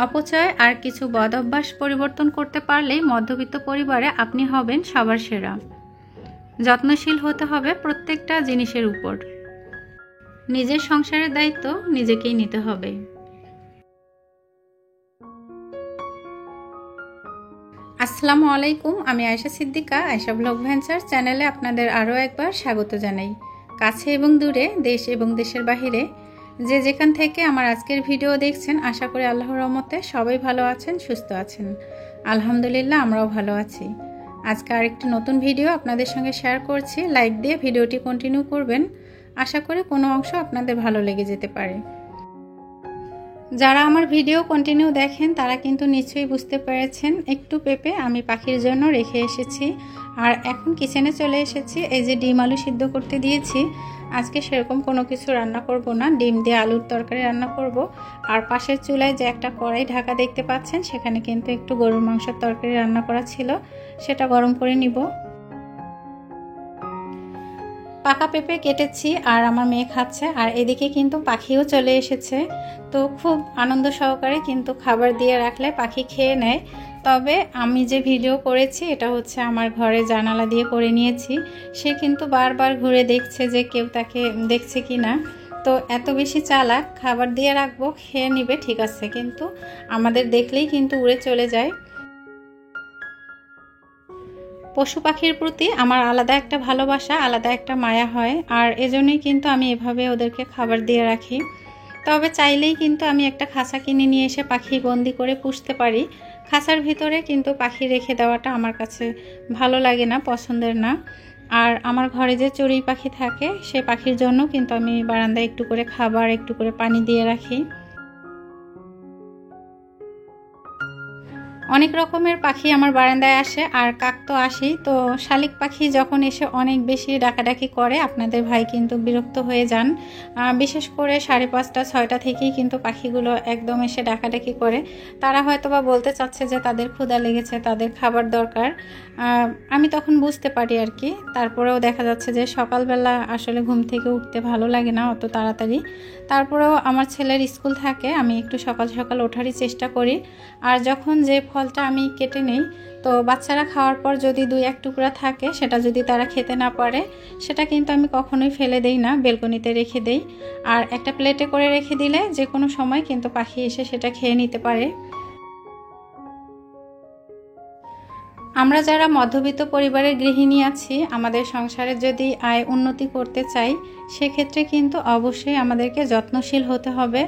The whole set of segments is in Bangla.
অপচয় আর কিছু বদ অভ্যাস পরিবর্তন করতে পারলেই মধ্যবিত্ত পরিবারে আপনি হবেন সবার সেরা। যত্নশীল হতে হবে প্রত্যেকটা জিনিসের উপর। নিজের সংসারের দায়িত্ব নিজেকেই নিতে হবে। আসসালামু আলাইকুম, আমি আয়েশা সিদ্দিকা। আয়েশা ব্লগ ভেঞ্চার চ্যানেলে আপনাদের আরও একবার স্বাগত জানাই। কাছে এবং দূরে, দেশ এবং দেশের বাহিরে যে যেখান থেকে আমার আজকের ভিডিও দেখছেন, আশা করি আল্লাহর রহমতে সবাই ভালো আছেন, সুস্থ আছেন। আলহামদুলিল্লাহ, আমরাও ভালো আছি। আজকে আরেকটি নতুন ভিডিও আপনাদের সঙ্গে শেয়ার করছি। লাইক দিয়ে ভিডিওটি কন্টিনিউ করবেন, আশা করি কোনো অংশ আপনাদের ভালো লেগে যেতে পারে। যারা আমার ভিডিও কন্টিনিউ দেখেন তারা কিন্তু নিশ্চয়ই বুঝতে পেরেছেন একটু পেঁপে আমি পাখির জন্য রেখে এসেছি। আর এখন কিচেনে চলে এসেছি। এই যে ডিম আলু সিদ্ধ করতে দিয়েছি। আজকে সেরকম কোনো কিছু রান্না করব না, ডিম দিয়ে আলুর তরকারি রান্না করব। আর পাশের চুলায় যে একটা কড়াই ঢাকা দেখতে পাচ্ছেন, সেখানে কিন্তু একটু গরুর মাংসের তরকারি রান্না করা ছিল, সেটা গরম করে নিব। পাকা পেঁপে কেটেছি আর আমার মেয়ে খাচ্ছে, আর এদিকে কিন্তু পাখিও চলে এসেছে। তো খুব আনন্দ সহকারে কিন্তু খাবার দিয়ে রাখলে পাখি খেয়ে নেয়। তবে আমি যে ভিডিও করেছি এটা হচ্ছে আমার ঘরে জানালা দিয়ে করে নিয়েছি। সে কিন্তু বারবার ঘুরে দেখছে যে কেউ তাকে দেখছে কি না। তো এত বেশি চালাক, খাবার দিয়ে রাখবো, খেয়ে নিবে ঠিক আছে, কিন্তু আমাদের দেখলেই কিন্তু উড়ে চলে যায়। পশু পাখির প্রতি আমার আলাদা একটা ভালোবাসা, আলাদা একটা মায়া হয়, আর এজন্যই কিন্তু আমি এভাবে ওদেরকে খাবার দিয়ে রাখি। তবে চাইলেই কিন্তু আমি একটা খাঁচা কিনে নিয়ে এসে পাখি বন্দি করে পুষতে পারি। খাঁচার ভিতরে কিন্তু পাখি রেখে দেওয়াটা আমার কাছে ভালো লাগে না, পছন্দের না। আর আমার ঘরে যে চড়ুই পাখি থাকে, সে পাখির জন্য কিন্তু আমি বারান্দায় একটু করে খাবার, একটু করে পানি দিয়ে রাখি। অনেক রকমের পাখি আমার বারান্দায় আসে, আর কাক তো আসেই। তো শালিক পাখি যখন এসে অনেক বেশি ডাকাডাকি করে, আপনাদের ভাই কিন্তু বিরক্ত হয়ে যান। বিশেষ করে 5:30, 6টা থেকেই কিন্তু পাখিগুলো একদম এসে ডাকাডাকি করে। তারা হয়তো বা বলতে চাচ্ছে যে তাদের ক্ষুধা লেগেছে, তাদের খাবার দরকার। আমি তখন বুঝতে পারি আর কি। তারপরেও দেখা যাচ্ছে যে সকালবেলা আসলে ঘুম থেকে উঠতে ভালো লাগে না অত তাড়াতাড়ি। তারপরেও আমার ছেলের স্কুল থাকে, আমি একটু সকাল সকাল ওঠারই চেষ্টা করি। আর যখন যে ফলটা আমি কেটে নেই, তো বাচ্চারা খাওয়ার পর যদি 2-1 টুকরা থাকে, সেটা যদি তারা খেতে না পারে, সেটা কিন্তু আমি কখনোই ফেলে দেই না, বেলকনিতে রেখে দেই। আর একটা প্লেটে করে রেখে দিলে যে কোনো সময় কিন্তু পাখি এসে সেটা খেয়ে নিতে পারে। আমরা যারা মধ্যবিত্ত পরিবারের গৃহিণী আছি, আমাদের সংসারে যদি আয় উন্নতি করতে চাই, সেক্ষেত্রে কিন্তু অবশ্যই আমাদেরকে যত্নশীল হতে হবে।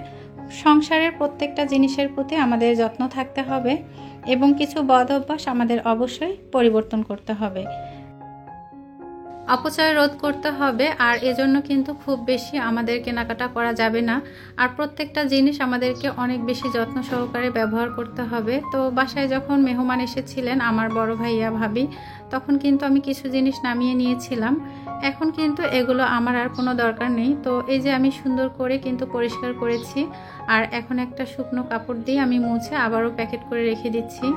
সংসারের প্রত্যেকটা জিনিসের প্রতি আমাদের যত্ন থাকতে হবে, এবং কিছু বদ অভ্যাস আমাদের অবশ্যই পরিবর্তন করতে হবে। অপচয় রোধ করতে হবে, আর এজন্য কিন্তু খুব বেশি আমাদের কেনাকাটা করা যাবে না। আর প্রত্যেকটা জিনিস আমাদেরকে অনেক বেশি যত্ন সহকারে ব্যবহার করতে হবে। তো বাসায় যখন মেহমান এসেছিলেন আমার বড় ভাইয়া ভাবি, তখন কিন্তু আমি কিছু জিনিস নামিয়ে নিয়েছিলাম। এখন কিন্তু এগুলো আমার আর কোনো দরকার নেই। তো এই যে আমি সুন্দর করে কিন্তু পরিষ্কার করেছি, আর এখন একটা শুকনো কাপড় দিয়ে আমি মুছে আবারও প্যাকেট করে রেখে দিচ্ছি।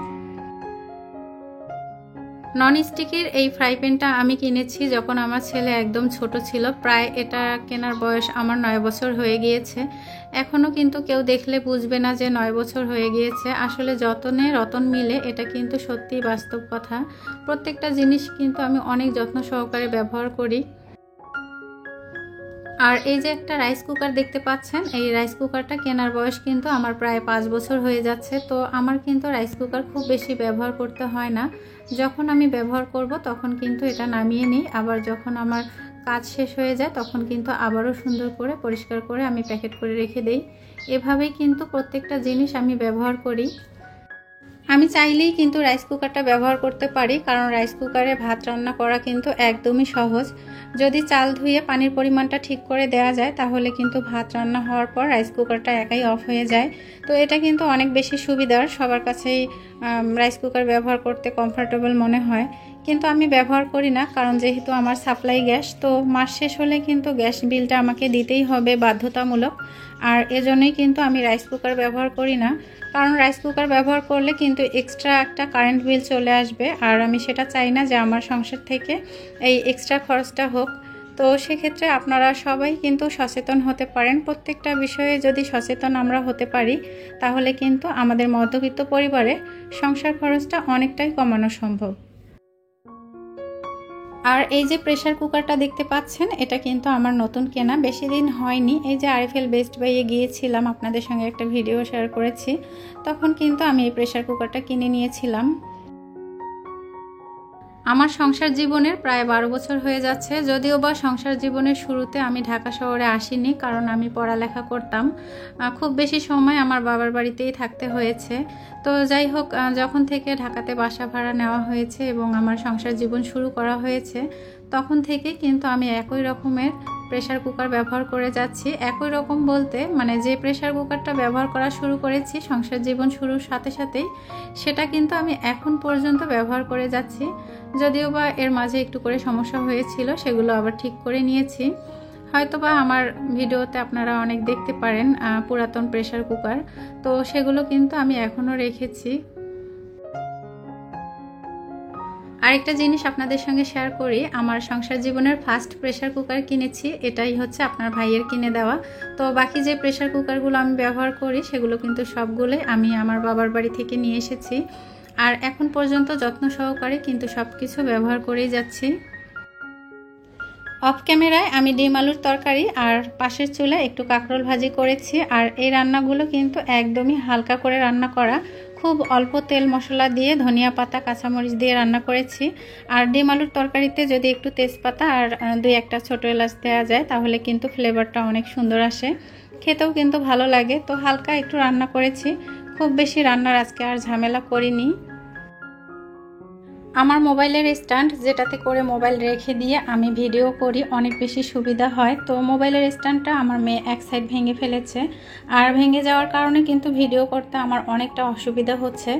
নন স্টিকের এই ফ্রাই প্যানটা আমি কিনেছি যখন আমার ছেলে একদম ছোট ছিল। প্রায় এটা কেনার বয়স আমার 9 বছর হয়ে গিয়েছে। এখনও কিন্তু কেউ দেখলে বুঝবে না যে 9 বছর হয়ে গিয়েছে। আসলে যতনে রতন মিলে, এটা কিন্তু সত্যিই বাস্তব কথা। প্রত্যেকটা জিনিস কিন্তু আমি অনেক যত্ন সহকারে ব্যবহার করি। আর এই যে একটা রাইস কুকার দেখতে পাচ্ছেন, এই রাইস কুকারটা কেনার বয়স কিন্তু আমার প্রায় 5 বছর হয়ে যাচ্ছে। তো আমার কিন্তু রাইস কুকার খুব বেশি ব্যবহার করতে হয় না। যখন আমি ব্যবহার করব তখন কিন্তু এটা নামিয়ে নিই, আবার যখন আমার কাজ শেষ হয়ে যায় তখন কিন্তু আবারও সুন্দর করে পরিষ্কার করে আমি প্যাকেট করে রেখে দেই। এভাবেই কিন্তু প্রত্যেকটা জিনিস আমি ব্যবহার করি। আমি চাইলেই কিন্তু রাইস কুকারটা ব্যবহার করতে পারি, কারণ রাইস কুকারে ভাত রান্না করা কিন্তু একদমই সহজ। যদি চাল ধুয়ে পানির পরিমাণটা ঠিক করে দেওয়া যায়, তাহলে কিন্তু ভাত রান্না হওয়ার পর রাইস কুকারটা একাই অফ হয়ে যায়। তো এটা কিন্তু অনেক বেশি সুবিধার, সবার কাছেই রাইস কুকার ব্যবহার করতে কমফোর্টেবল মনে হয়। কিন্তু আমি ব্যবহার করি না, কারণ যেহেতু আমার সাপ্লাই গ্যাস, তো মাস শেষ হলে কিন্তু গ্যাস বিলটা আমাকে দিতেই হবে বাধ্যতামূলক। আর এজন্যই কিন্তু আমি রাইস কুকার ব্যবহার করি না, কারণ রাইস কুকার ব্যবহার করলে কিন্তু এক্সট্রা একটা কারেন্ট বিল চলে আসবে, আর আমি সেটা চাই না যে আমার সংসার থেকে এই এক্সট্রা খরচটা হোক। তো সেক্ষেত্রে আপনারা সবাই কিন্তু সচেতন হতে পারেন। প্রত্যেকটা বিষয়ে যদি সচেতন আমরা হতে পারি তাহলে কিন্তু আমাদের মধ্যবিত্ত পরিবারে সংসার খরচটা অনেকটাই কমানো সম্ভব। আর এই যে প্রেসার কুকারটা দেখতে পাচ্ছেন, এটা কিন্তু আমার নতুন কেনা, বেশি দিন হয়নি। এই যে আরএফএল বেস্ট বাইয়ে গিয়েছিলাম, আপনাদের সঙ্গে একটা ভিডিও শেয়ার করেছি, তখন কিন্তু আমি এই প্রেসার কুকারটা কিনে নিয়েছিলাম। আমার সংসার জীবনের প্রায় 12 বছর হয়ে যাচ্ছে। যদিও বা সংসার জীবনের শুরুতে আমি ঢাকা শহরে আসিনি, কারণ আমি পড়ালেখা করতাম। খুব বেশি সময় আমার বাবার বাড়িতেই থাকতে হয়েছে। তো যাই হোক, যখন থেকে ঢাকাতে বাসা ভাড়া নেওয়া হয়েছে এবং আমার সংসার জীবন শুরু করা হয়েছে, তখন থেকে কিন্তু আমি একই রকমের প্রেসার কুকার ব্যবহার করে যাচ্ছি। একই রকম বলতে মানে যে প্রেসার কুকারটা ব্যবহার করা শুরু করেছি সংসার জীবন শুরুর সাথে সাথেই, সেটা কিন্তু আমি এখন পর্যন্ত ব্যবহার করে যাচ্ছি। যদিও বা এর মাঝে একটু করে সমস্যা হয়েছিল, সেগুলো আবার ঠিক করে নিয়েছি। হয়তোবা আমার ভিডিওতে আপনারা অনেক দেখতে পারেন পুরাতন প্রেসার কুকার, তো সেগুলো কিন্তু আমি এখনও রেখেছি। আরেকটা জিনিস আপনাদের সঙ্গে শেয়ার করি, আমার সংসার জীবনের ফার্স্ট প্রেসার কুকার কিনেছি, এটাই হচ্ছে আপনার ভাইয়ের কিনে দেওয়া। তো বাকি যে প্রেসার কুকারগুলো আমি ব্যবহার করি সেগুলো কিন্তু সবগুলোই আমি আমার বাবার বাড়ি থেকে নিয়ে এসেছি। আর এখন পর্যন্ত যত্ন সহকারে কিন্তু সব কিছু ব্যবহার করেই যাচ্ছি। অফ ক্যামেরায় আমি ডিম আলুর তরকারি আর পাশের চুলায় একটু কাঁকরোল ভাজি করেছি। আর এই রান্নাগুলো কিন্তু একদমই হালকা করে রান্না করা, খুব অল্প তেল মশলা দিয়ে ধনিয়া পাতা কাঁচামরিচ দিয়ে রান্না করেছি। আর ডিম আলুর তরকারিতে যদি একটু তেজপাতা আর 2-1টা ছোটো এলাচ দেওয়া যায় তাহলে কিন্তু ফ্লেভারটা অনেক সুন্দর আসে, খেতেও কিন্তু ভালো লাগে। তো হালকা একটু রান্না করেছি, খুব বেশি রান্নার আজকে আর ঝামেলা করিনি। আমার মোবাইলের স্ট্যান্ড, যেটাতে করে মোবাইল রেখে দিয়ে আমি ভিডিও করি, অনেক বেশি সুবিধা হয়। তো মোবাইলের স্ট্যান্ডটা আমার মেয়ে এক সাইড ভেঙে ফেলেছে, আর ভেঙে যাওয়ার কারণে কিন্তু ভিডিও করতে আমার অনেকটা অসুবিধা হচ্ছে।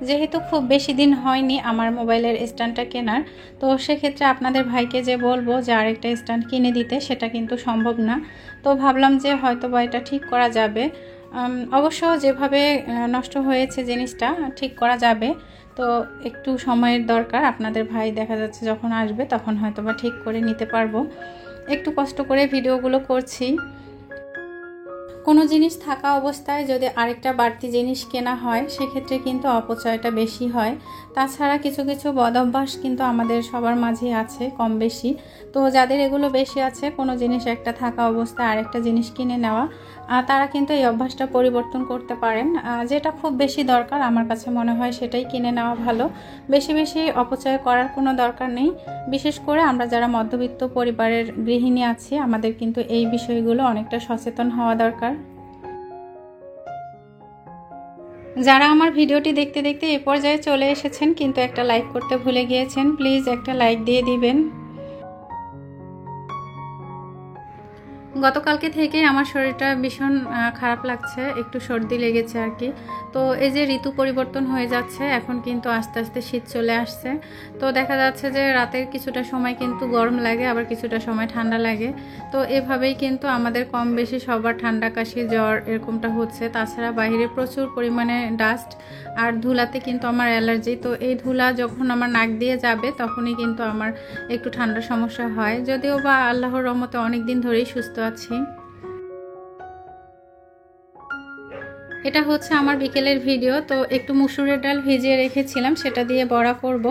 যেহেতু খুব বেশি দিন হয়নি আমার মোবাইলের স্ট্যান্ডটা কেনার, তো সেক্ষেত্রে আপনাদের ভাইকে যে বলবো যে আরেকটা স্ট্যান্ড কিনে দিতে, সেটা কিন্তু সম্ভব না। তো ভাবলাম যে হয়তো বা এটা ঠিক করা যাবে। অবশ্য যেভাবে নষ্ট হয়েছে জিনিসটা ঠিক করা যাবে, তো একটু সময়ের দরকার। আপনাদের ভাই দেখা যাচ্ছে যখন আসবে তখন হয়তো বা ঠিক করে নিতে পারবো। একটু কষ্ট করে ভিডিওগুলো করছি। কোনো জিনিস থাকা অবস্থায় যদি আরেকটা বাড়তি জিনিস কেনা হয় সেক্ষেত্রে কিন্তু অপচয়টা বেশি হয়। তাছাড়া কিছু কিছু বদঅভ্যাস কিন্তু আমাদের সবার মাঝে আছে কম বেশি। তো যাদের এগুলো বেশি আছে, কোনো জিনিস একটা থাকা অবস্থায় আরেকটা জিনিস কিনে নেওয়া, তারা কিন্তু এই অভ্যাসটা পরিবর্তন করতে পারেন। যেটা খুব বেশি দরকার আমার কাছে মনে হয় সেটাই কিনে নেওয়া ভালো। বেশি বেশি অপচয় করার কোনো দরকার নেই। বিশেষ করে আমরা যারা মধ্যবিত্ত পরিবারের গৃহিণী আছি, আমাদের কিন্তু এই বিষয়গুলো অনেকটা সচেতন হওয়া দরকার। যারা আমার ভিডিওটি দেখতে দেখতে এ পর্যায়ে চলে এসেছেন কিন্তু একটা লাইক করতে ভুলে গিয়েছেন, প্লিজ একটা লাইক দিয়ে দিবেন। গতকালকে থেকে আমার শরীরটা ভীষণ খারাপ লাগছে, একটু সর্দি লেগেছে আর কি। তো এই যে ঋতু পরিবর্তন হয়ে যাচ্ছে, এখন কিন্তু আস্তে আস্তে শীত চলে আসছে। তো দেখা যাচ্ছে যে রাতের কিছুটা সময় কিন্তু গরম লাগে, আবার কিছুটা সময় ঠান্ডা লাগে। তো এভাবেই কিন্তু আমাদের কম বেশি সবার ঠান্ডা কাশি জ্বর এরকমটা হচ্ছে। তাছাড়া বাইরে প্রচুর পরিমাণে ডাস্ট আর ধুলাতে কিন্তু আমার অ্যালার্জি। তো এই ধুলা যখন আমার নাক দিয়ে যাবে তখনই কিন্তু আমার একটু ঠান্ডার সমস্যা হয়। যদিও বা আল্লাহর রহমতে অনেক দিন ধরেই সুস্থ আছি। এটা হচ্ছে আমার বিকেলের ভিডিও। তো একটু মুসুরের ডাল ভিজিয়ে রেখেছিলাম, সেটা দিয়ে বড়া করব।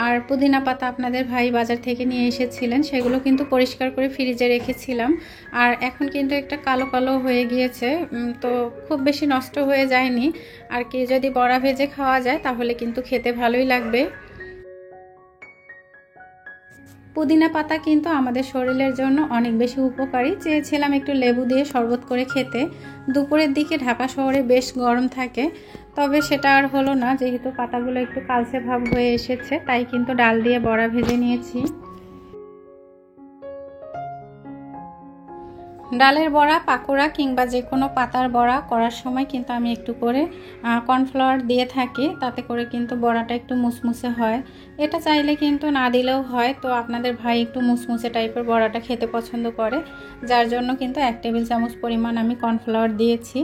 আর পুদিনা পাতা আপনাদের ভাই বাজার থেকে নিয়ে এসেছিলেন, সেগুলো কিন্তু পরিষ্কার করে ফ্রিজে রেখেছিলাম। আর এখন কিন্তু একটা কালো কালো হয়ে গিয়েছে, তো খুব বেশি নষ্ট হয়ে যায়নি আর কি। যদি বড়া ভেজে খাওয়া যায় তাহলে কিন্তু খেতে ভালোই লাগবে। পুদিনা পাতা কিন্তু আমাদের শরীরের জন্য অনেক বেশি উপকারী। চেয়েছিলাম একটু লেবু দিয়ে শরবত করে খেতে। দুপুরের দিকে ঢাকা শহরে বেশ গরম থাকে, তবে সেটা আর হলো না। যেহেতু পাতাগুলো একটু কালচে ভাব হয়ে এসেছে, তাই কিন্তু ডাল দিয়ে বড়া ভেজে নিয়েছি। ডালের বড়া, পাকোড়া কিংবা যে কোনো পাতার বড়া করার সময় কিন্তু আমি একটু করে কর্নফ্লাওয়ার দিয়ে থাকি, তাতে করে কিন্তু বড়াটা একটু মুসমুসে হয়। এটা চাইলে কিন্তু না দিলেও হয়। তো আপনাদের ভাই একটু মুসমুসে টাইপের বড়াটা খেতে পছন্দ করে, যার জন্য কিন্তু 1 টেবিল চামচ পরিমাণ আমি কর্নফ্লাওয়ার দিয়েছি।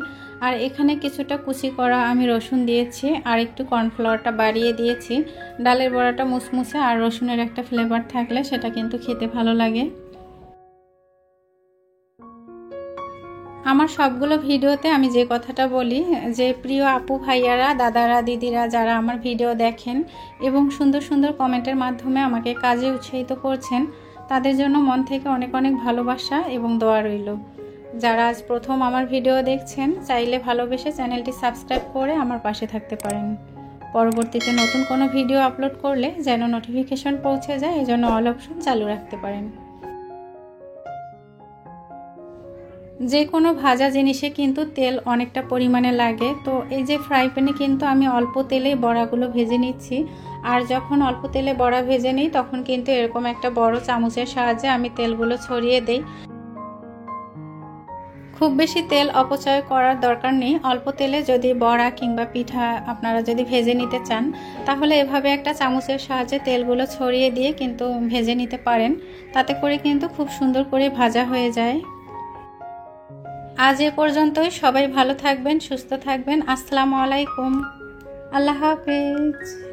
আর এখানে কিছুটা কুচি করা আমি রসুন দিয়েছি, আর একটু কর্নফ্লাওয়ারটা বাড়িয়ে দিয়েছি। ডালের বড়াটা মুসমুসে আর রসুনের একটা ফ্লেভার থাকলে সেটা কিন্তু খেতে ভালো লাগে। আমার সবগুলো ভিডিওতে আমি যে কথাটা বলি যে প্রিয় আপু ভাইয়ারা, দাদারা, দিদিরা যারা আমার ভিডিও দেখেন এবং সুন্দর সুন্দর কমেন্টের মাধ্যমে আমাকে কাজে উৎসাহিত করছেন, তাদের জন্য মন থেকে অনেক অনেক ভালোবাসা এবং দোয়া রইল। যারা আজ প্রথম আমার ভিডিও দেখছেন, চাইলে ভালোবেসে চ্যানেলটি সাবস্ক্রাইব করে আমার পাশে থাকতে পারেন। পরবর্তীতে নতুন কোনো ভিডিও আপলোড করলে যেন নোটিফিকেশন পৌঁছে যায়, এজন্য অল অপশন চালু রাখতে পারেন। যে কোনো ভাজা জিনিসে কিন্তু তেল অনেকটা পরিমাণে লাগে, তো এই যে ফ্রাই প্যানে কিন্তু আমি অল্প তেলেই বড়াগুলো ভেজে নিচ্ছি। আর যখন অল্প তেলে বড়া ভেজে নিই তখন কিন্তু এরকম একটা বড় চামচের সাহায্যে আমি তেলগুলো ছড়িয়ে দেই। খুব বেশি তেল অপচয় করার দরকার নেই। অল্প তেলে যদি বড়া কিংবা পিঠা আপনারা যদি ভেজে নিতে চান, তাহলে এভাবে একটা চামচের সাহায্যে তেলগুলো ছড়িয়ে দিয়ে কিন্তু ভেজে নিতে পারেন। তাতে করে কিন্তু খুব সুন্দর করে ভাজা হয়ে যায়। আজ এ পর্যন্তই। সবাই ভালো থাকবেন, সুস্থ থাকবেন। আসসালামু আলাইকুম। আল্লাহ হাফেজ।